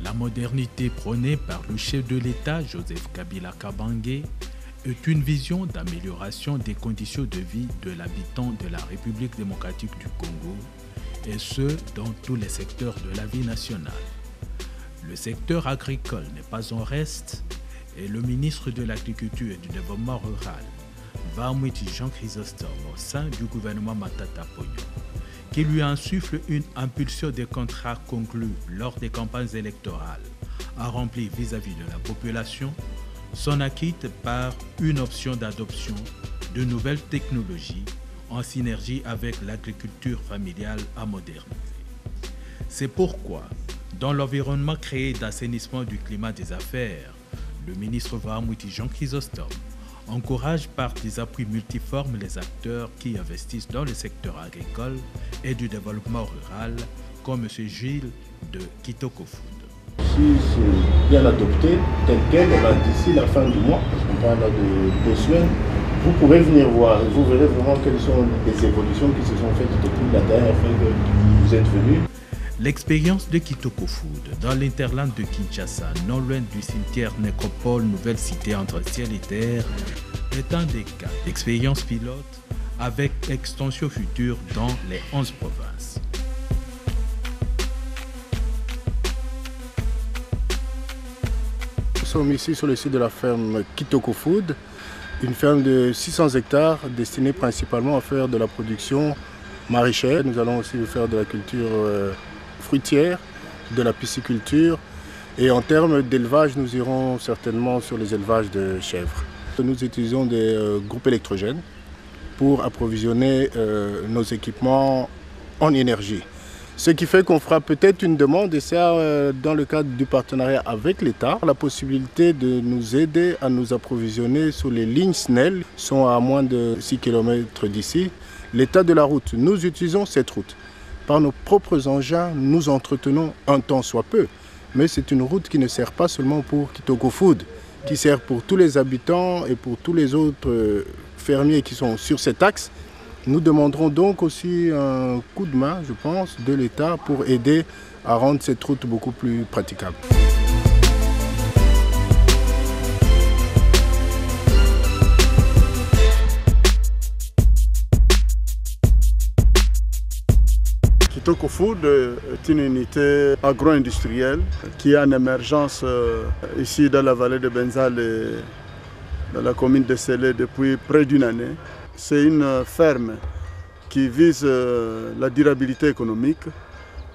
La modernité prônée par le chef de l'État, Joseph Kabila Kabange, est une vision d'amélioration des conditions de vie de l'habitant de la République démocratique du Congo, et ce, dans tous les secteurs de la vie nationale. Le secteur agricole n'est pas en reste, et le ministre de l'Agriculture et du Développement rural, Vamwiti Jean Chrysostome, au sein du gouvernement Matata Ponyo, qui lui insuffle une impulsion des contrats conclus lors des campagnes électorales, a rempli vis-à-vis de la population son acquitte par une option d'adoption de nouvelles technologies en synergie avec l'agriculture familiale à moderniser. C'est pourquoi, dans l'environnement créé d'assainissement du climat des affaires, le ministre Vamwiti Jean Chrysostome encourage par des appuis multiformes les acteurs qui investissent dans le secteur agricole et du développement rural, comme M. Gilles de Kitoko Food. Si c'est bien adopté, tel quel, d'ici la fin du mois, parce qu'on parle là de 2 semaines, vous pourrez venir voir et vous verrez vraiment quelles sont les évolutions qui se sont faites depuis la dernière fois que vous êtes venus. L'expérience de Kitoko Food dans l'interland de Kinshasa, non loin du cimetière Nécropole, nouvelle cité entre ciel et terre, est un des cas d'expérience pilote avec extension future dans les 11 provinces. Nous sommes ici sur le site de la ferme Kitoko Food, une ferme de 600 hectares destinée principalement à faire de la production maraîchère. Nous allons aussi faire de la culture fruitière, de la pisciculture, et en termes d'élevage, nous irons certainement sur les élevages de chèvres. Nous utilisons des groupes électrogènes pour approvisionner nos équipements en énergie. Ce qui fait qu'on fera peut-être une demande, et ça dans le cadre du partenariat avec l'État, la possibilité de nous aider à nous approvisionner sur les lignes SNEL, sont à moins de 6 km d'ici. L'état de la route, nous utilisons cette route. Par nos propres engins, nous entretenons un temps soit peu. Mais c'est une route qui ne sert pas seulement pour Kitoko Food, qui sert pour tous les habitants et pour tous les autres fermiers qui sont sur cet axe. Nous demanderons donc aussi un coup de main, je pense, de l'État pour aider à rendre cette route beaucoup plus praticable. Kitoko Food est une unité agro-industrielle qui est en émergence ici dans la vallée de Benzal et dans la commune de Sélé depuis près d'une année. C'est une ferme qui vise la durabilité économique.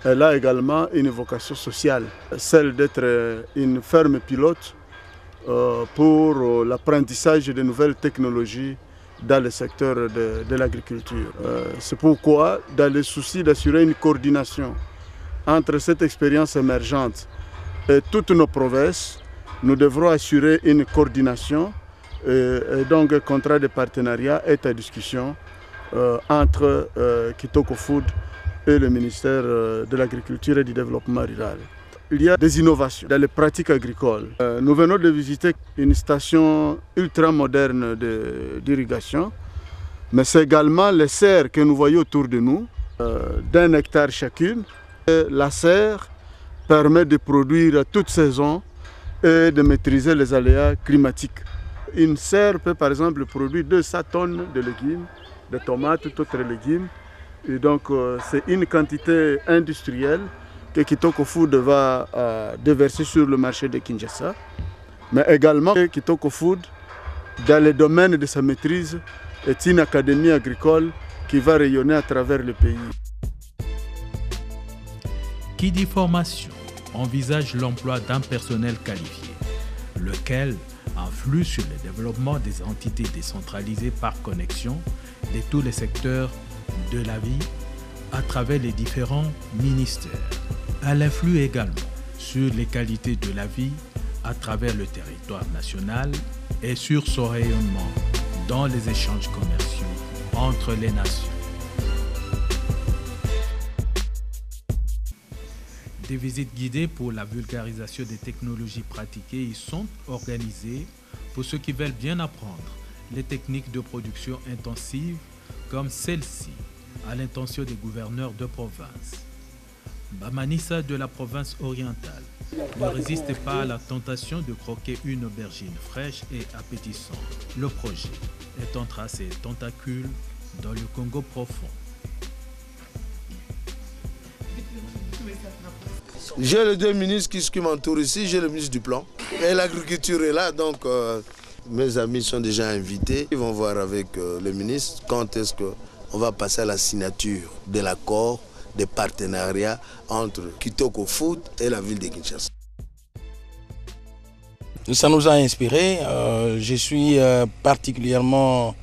Elle a également une vocation sociale, celle d'être une ferme pilote pour l'apprentissage de nouvelles technologies dans le secteur de l'agriculture. C'est pourquoi, dans le souci d'assurer une coordination entre cette expérience émergente et toutes nos provinces, nous devrons assurer une coordination et donc un contrat de partenariat est à discussion entre Kitoko Food et le ministère de l'Agriculture et du Développement rural. Il y a des innovations dans les pratiques agricoles. Nous venons de visiter une station ultra moderne d'irrigation, mais c'est également les serres que nous voyons autour de nous, d'1 hectare chacune. Et la serre permet de produire à toute saison et de maîtriser les aléas climatiques. Une serre peut par exemple produire 200 tonnes de légumes, de tomates, tout autre légumes. Et donc c'est une quantité industrielle que Kitoko Food va déverser sur le marché de Kinshasa, mais également Kitoko Food, dans le domaine de sa maîtrise, est une académie agricole qui va rayonner à travers le pays. Qui dit formation envisage l'emploi d'un personnel qualifié, lequel influe sur le développement des entités décentralisées par connexion de tous les secteurs de la vie à travers les différents ministères. Elle influe également sur les qualités de la vie à travers le territoire national et sur son rayonnement dans les échanges commerciaux entre les nations. Des visites guidées pour la vulgarisation des technologies pratiquées y sont organisées pour ceux qui veulent bien apprendre les techniques de production intensive comme celle-ci à l'intention des gouverneurs de province. Bamanissa de la province orientale ne résiste pas à la tentation de croquer une aubergine fraîche et appétissante. Le projet étend ses tentacules dans le Congo profond. J'ai les deux ministres qui m'entourent ici, j'ai le ministre du Plan. Et l'agriculture est là, donc mes amis sont déjà invités. Ils vont voir avec le ministre quand est-ce qu'on va passer à la signature de l'accord de partenariat entre Kitoko Food et la ville de Kinshasa. Ça nous a inspiré. Je suis particulièrement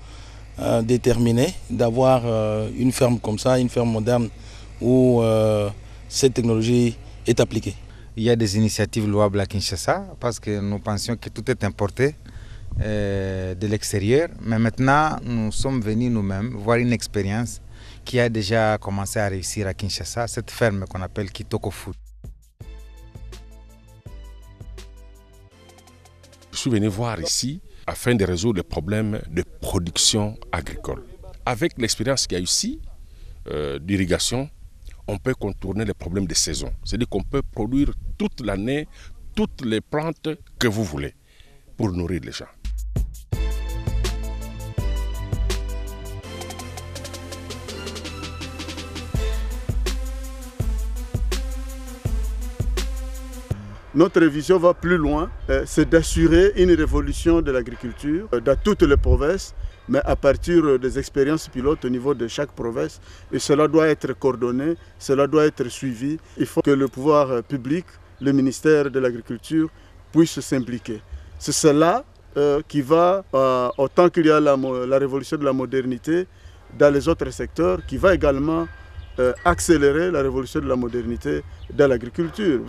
déterminé d'avoir une ferme comme ça, une ferme moderne où cette technologie est appliquée. Il y a des initiatives louables à Kinshasa parce que nous pensions que tout est importé de l'extérieur. Mais maintenant, nous sommes venus nous-mêmes voir une expérience qui a déjà commencé à réussir à Kinshasa, cette ferme qu'on appelle Kitoko Food. Je suis venu voir ici afin de résoudre les problèmes de production agricole. Avec l'expérience qu'il y a ici d'irrigation, on peut contourner les problèmes de saison. C'est-à-dire qu'on peut produire toute l'année toutes les plantes que vous voulez pour nourrir les gens. Notre vision va plus loin, c'est d'assurer une révolution de l'agriculture dans toutes les provinces, mais à partir des expériences pilotes au niveau de chaque province. Et cela doit être coordonné, cela doit être suivi. Il faut que le pouvoir public, le ministère de l'Agriculture, puisse s'impliquer. C'est cela qui va, autant qu'il y a la révolution de la modernité dans les autres secteurs, qui va également accélérer la révolution de la modernité dans l'agriculture.